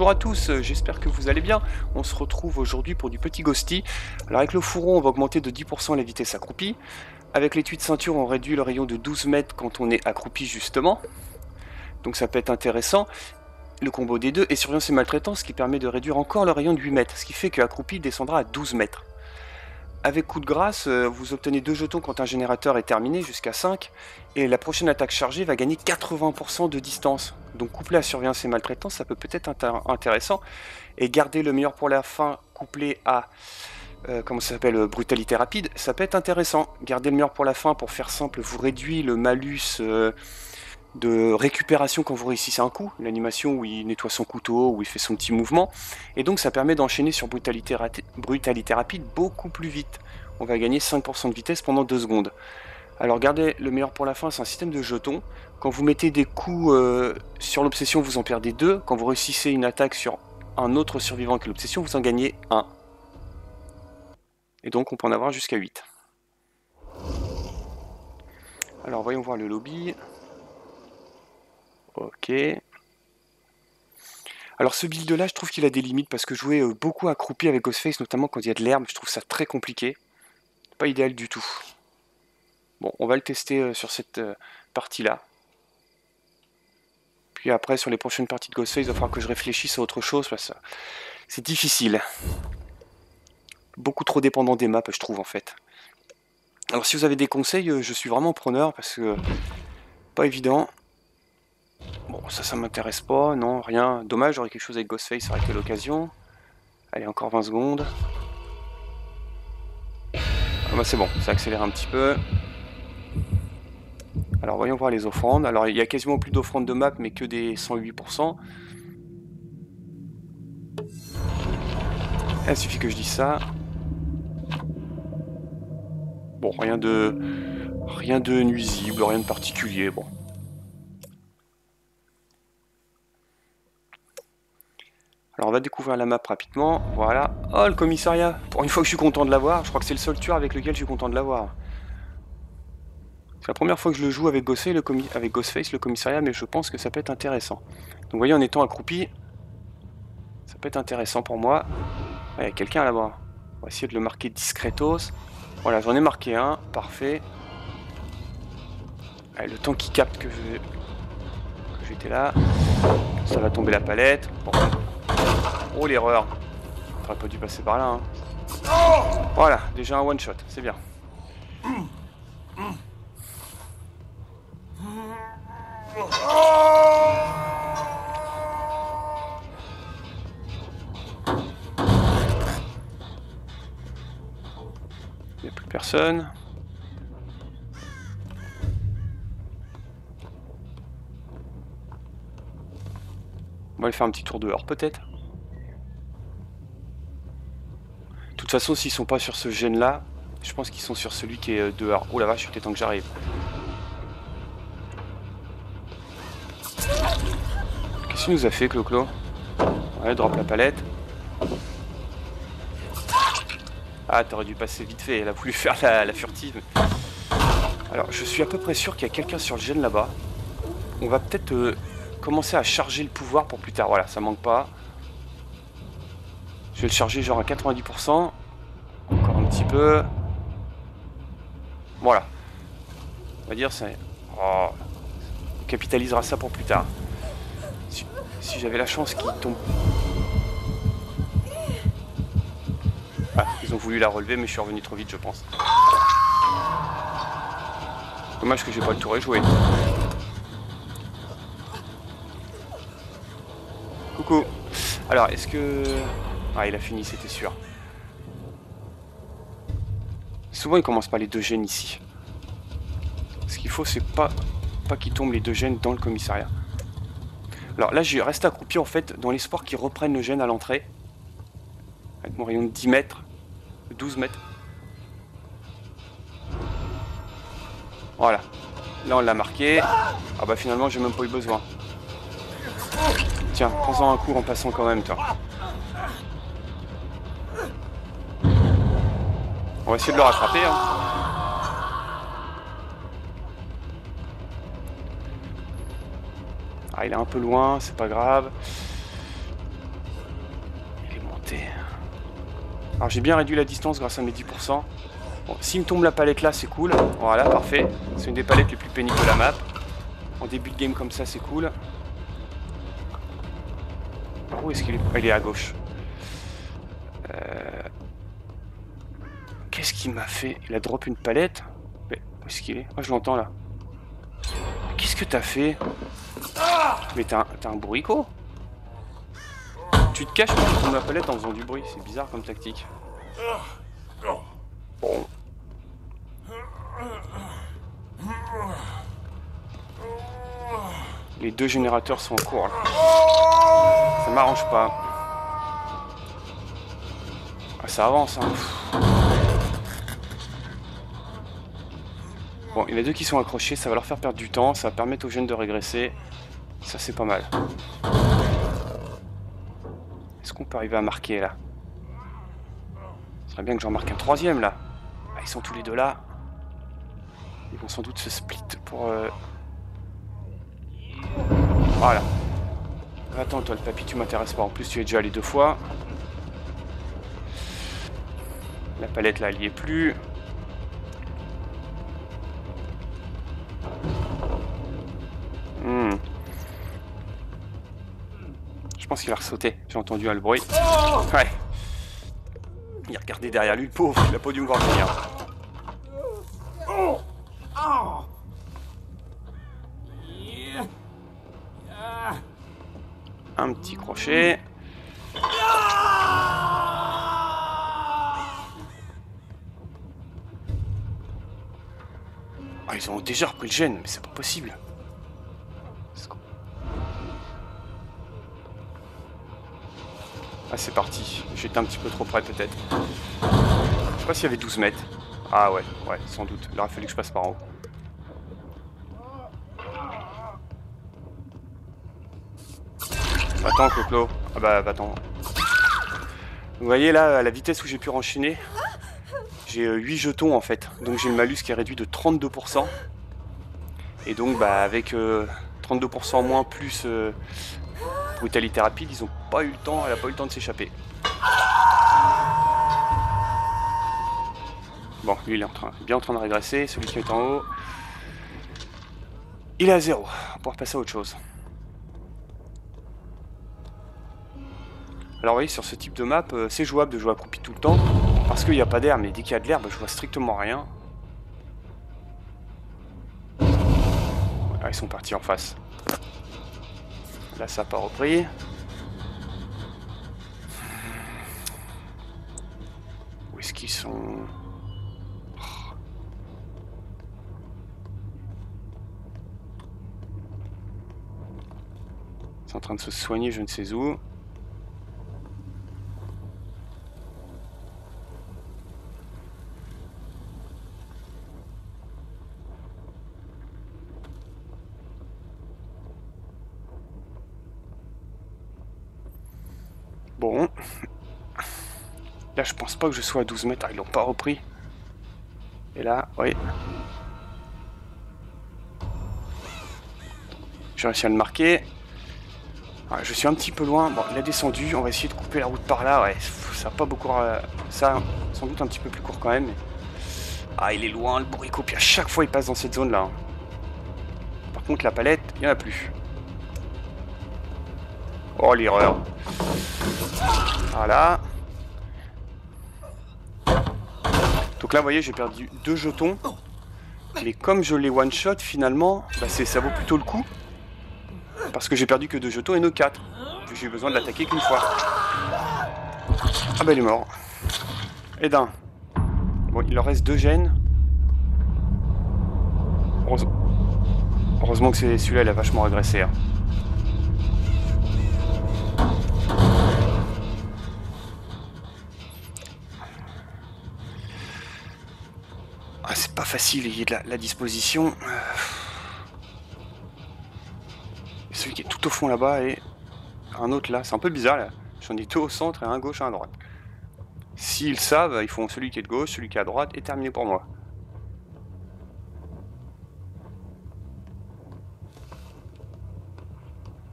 Bonjour à tous, j'espère que vous allez bien. On se retrouve aujourd'hui pour du petit ghosty. Alors avec le fourreau, on va augmenter de 10% la vitesse accroupie. Avec l'étui de ceinture, on réduit le rayon de 12 mètres quand on est accroupi justement. Donc ça peut être intéressant. Le combo des deux est surveillance et maltraitance qui permet de réduire encore le rayon de 8 mètres, ce qui fait que accroupi descendra à 12 mètres. Avec coup de grâce, vous obtenez 2 jetons quand un générateur est terminé, jusqu'à 5, et la prochaine attaque chargée va gagner 80% de distance. Donc couplé à surveillance et maltraitance, ça peut être intéressant. Et garder le meilleur pour la fin, couplé à comment ça s'appelle, brutalité rapide, ça peut être intéressant. Garder le meilleur pour la fin, pour faire simple, vous réduit le malus de récupération quand vous réussissez un coup, l'animation où il nettoie son couteau, où il fait son petit mouvement, et donc ça permet d'enchaîner sur brutalité rapide beaucoup plus vite. On va gagner 5% de vitesse pendant 2 secondes. Alors gardez le meilleur pour la fin, c'est un système de jetons. Quand vous mettez des coups sur l'obsession, vous en perdez 2. Quand vous réussissez une attaque sur un autre survivant que l'obsession, vous en gagnez 1. Et donc on peut en avoir jusqu'à 8. Alors voyons voir le lobby. Ok. Alors ce build là, je trouve qu'il a des limites parce que jouer beaucoup accroupi avec Ghostface, notamment quand il y a de l'herbe, je trouve ça très compliqué. Pas idéal du tout. Bon, on va le tester sur cette partie là. Puis après, sur les prochaines parties de Ghostface, il va falloir que je réfléchisse à autre chose parce que c'est difficile. Beaucoup trop dépendant des maps, je trouve en fait. Alors si vous avez des conseils, je suis vraiment preneur parce que pas évident. Bon, ça m'intéresse pas, non, rien. Dommage, j'aurais quelque chose avec Ghostface, ça aurait été l'occasion. Allez, encore 20 secondes. Ah bah c'est bon, ça accélère un petit peu. Alors voyons voir les offrandes. Alors il y a quasiment plus d'offrandes de map, mais que des 108%. Il suffit que je dise ça. Bon, rien de nuisible, rien de particulier, bon. Alors on va découvrir la map rapidement, voilà. Oh, le commissariat. Pour une fois que je suis content de l'avoir, je crois que c'est le seul tueur avec lequel je suis content de l'avoir. C'est la première fois que je le joue avec Ghostface, le commissariat, mais je pense que ça peut être intéressant. Donc vous voyez, en étant accroupi, ça peut être intéressant pour moi. Il y a quelqu'un là-bas. On va essayer de le marquer discretos. Voilà, j'en ai marqué un, parfait. Allez, le temps qu'il capte que j'étais là. Ça va tomber la palette. Bon. Oh l'erreur. T'aurais pas dû passer par là. Hein. Voilà, déjà un one shot, c'est bien. Il n'y a plus personne. On va aller faire un petit tour dehors peut-être. De toute façon, s'ils sont pas sur ce gène là, je pense qu'ils sont sur celui qui est dehors. Oh la vache, il est temps que j'arrive. Qu'est-ce qu'il nous a fait, Clo-Clo? Ouais, drop la palette. Ah, t'aurais dû passer vite fait, elle a voulu faire la furtive. Alors, je suis à peu près sûr qu'il y a quelqu'un sur le gène là-bas. On va peut-être commencer à charger le pouvoir pour plus tard. Voilà, ça manque pas. Je vais le charger genre à 90%. Encore un petit peu. Voilà. On va dire ça. Oh. On capitalisera ça pour plus tard. Si j'avais la chance qu'il tombe. Ah, ils ont voulu la relever, mais je suis revenu trop vite, je pense. Dommage que j'ai pas le tour à jouer. Coucou. Alors, est-ce que... Ah, il a fini, c'était sûr. Souvent, il commence pas les 2 gènes ici. Ce qu'il faut, c'est pas qu'ils tombent les 2 gènes dans le commissariat. Alors là, je reste accroupi, en fait, dans l'espoir qu'ils reprennent le gène à l'entrée. Avec mon rayon de 10 mètres. 12 mètres. Voilà. Là, on l'a marqué. Ah bah finalement, j'ai même pas eu besoin. Tiens, prends-en un coup en passant quand même, toi. On va essayer de le rattraper. Hein. Ah, il est un peu loin, c'est pas grave. Alors j'ai bien réduit la distance grâce à mes 10%. Bon, s'il me tombe la palette là, c'est cool. Voilà, parfait. C'est une des palettes les plus pénibles de la map. En début de game comme ça, c'est cool. Où est-ce qu'il est? Il est à gauche. Qu'est-ce qu'il m'a fait? Il a drop une palette? Mais où est-ce qu'il est? Ah, je l'entends là. Qu'est-ce que t'as fait? Mais t'as un bourricot? Tu te caches quand tu tombes la palette en faisant du bruit. C'est bizarre comme tactique. Bon. Les deux générateurs sont en cours là. Ça m'arrange pas. Ah, ça avance hein. Bon, il y en a deux qui sont accrochés, ça va leur faire perdre du temps, ça va permettre aux jeunes de régresser. Ça c'est pas mal. Est-ce qu'on peut arriver à marquer là? Ce serait bien que j'en marque un troisième là. Ah, ils sont tous les deux là. Ils vont sans doute se split pour... Voilà. Attends toi le papy, tu m'intéresses pas. En plus tu es déjà allé 2 fois. La palette là elle y est plus. Je pense qu'il a ressauté. J'ai entendu le bruit. Ouais. Il a regardé derrière lui le pauvre. Il a pas dû me voir venir. Un petit crochet. Ah, ils ont déjà repris le gène, mais c'est pas possible. Ah, c'est parti. J'étais un petit peu trop près peut-être. Je sais pas s'il y avait 12 mètres. Ah ouais, sans doute. Il aurait fallu que je passe par en haut. Attends, Clo-Clo. Ah bah, attends. Vous voyez là, à la vitesse où j'ai pu renchaîner, j'ai 8 jetons en fait. Donc j'ai le malus qui est réduit de 32%. Et donc bah avec 32% en moins plus brutalité rapide, ils ont pas eu le temps, elle a pas eu le temps de s'échapper. Bon, lui il est bien en train de régresser, celui qui est en haut. Il est à 0, on va pouvoir passer à autre chose. Alors vous voyez, sur ce type de map, c'est jouable de jouer accroupi tout le temps, parce qu'il n'y a pas d'air, mais dès qu'il y a de l'air, bah, je vois strictement rien. Ah, ils sont partis en face. Là, ça n'a pas repris. Où est-ce qu'ils sont? Ils sont en train de se soigner, je ne sais où. Bon. Là, je pense pas que je sois à 12 mètres. Ah, ils l'ont pas repris. Et là, oui. J'ai réussi à le marquer. Ah, je suis un petit peu loin. Bon, il a descendu. On va essayer de couper la route par là. Ouais, ça n'a pas beaucoup... ça, sans doute un petit peu plus court quand même. Ah, il est loin, le bourricot. Puis à chaque fois, il passe dans cette zone-là. Par contre, la palette, il n'y en a plus. Oh, l'erreur. Voilà. Donc là, vous voyez, j'ai perdu 2 jetons. Mais comme je l'ai one-shot, finalement, bah ça vaut plutôt le coup. Parce que j'ai perdu que 2 jetons et ne 4. J'ai eu besoin de l'attaquer qu'une fois. Ah bah il est mort. Et d'un. Bon, il leur reste 2 gènes. Heureusement que celui-là, il a vachement régressé. Hein. Ah, c'est pas facile, il y a de la disposition. Celui qui est tout au fond là-bas et un autre là. C'est un peu bizarre là. J'en ai 2 au centre et un à gauche et un à droite. S'ils savent, ils font celui qui est de gauche, celui qui est à droite et terminé pour moi.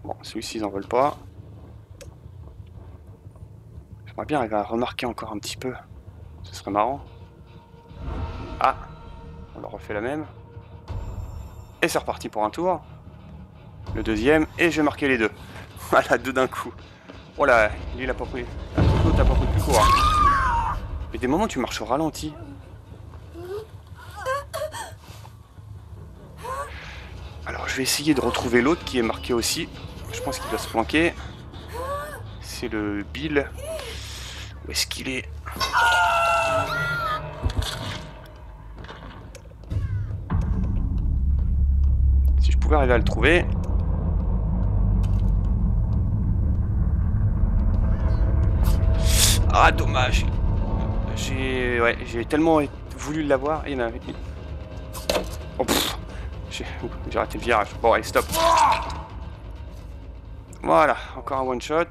Bon, celui-ci ils en veulent pas. J'aimerais bien arriver à remarquer encore un petit peu. Ce serait marrant. Ah, on leur refait la même. Et c'est reparti pour un tour. Le deuxième, et je vais marquer les deux. Voilà, deux d'un coup. Oh là, lui il a pas pris. L'autre a pas pris plus court. Mais des moments tu marches au ralenti. Alors je vais essayer de retrouver l'autre qui est marqué aussi. Je pense qu'il doit se planquer. C'est le Bill. Où est-ce qu'il est? Si je pouvais arriver à le trouver. Ah dommage. J'ai tellement voulu l'avoir. Il y en a une. Oh pff. J'ai raté le virage. Bon allez stop. Voilà, encore un one shot.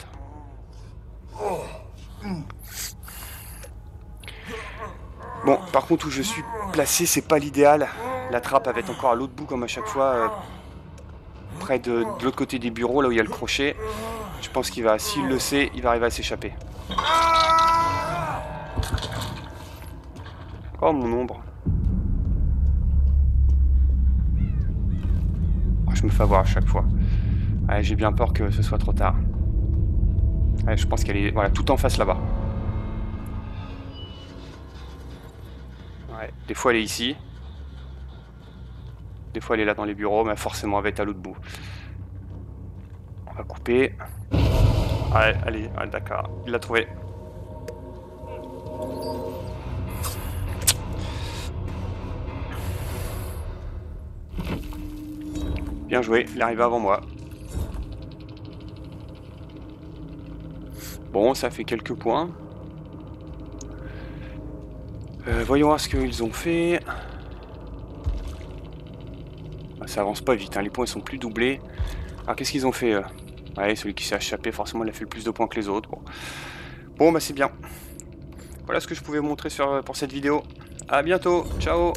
Bon, par contre où je suis placé, c'est pas l'idéal. La trappe elle va être encore à l'autre bout comme à chaque fois, près de l'autre côté des bureaux, là où il y a le crochet. Je pense qu'il va, s'il le sait, il va arriver à s'échapper. Oh mon ombre. Oh, je me fais avoir à chaque fois. Ouais, j'ai bien peur que ce soit trop tard. Ouais, je pense qu'elle est voilà, tout en face là-bas. Ouais, des fois elle est ici. Des fois elle est là dans les bureaux, mais forcément elle va être à l'autre bout. On va couper. Ouais, allez, ah, d'accord, il l'a trouvé. Bien joué, il est arrivé avant moi. Bon, ça fait quelques points. Voyons voir ce qu'ils ont fait. Ah, ça avance pas vite, hein. Les points ils sont plus doublés. Alors qu'est-ce qu'ils ont fait Ouais, celui qui s'est échappé, forcément il a fait le plus de points que les autres. Bon bah c'est bien. Voilà ce que je pouvais vous montrer pour cette vidéo. A bientôt, ciao.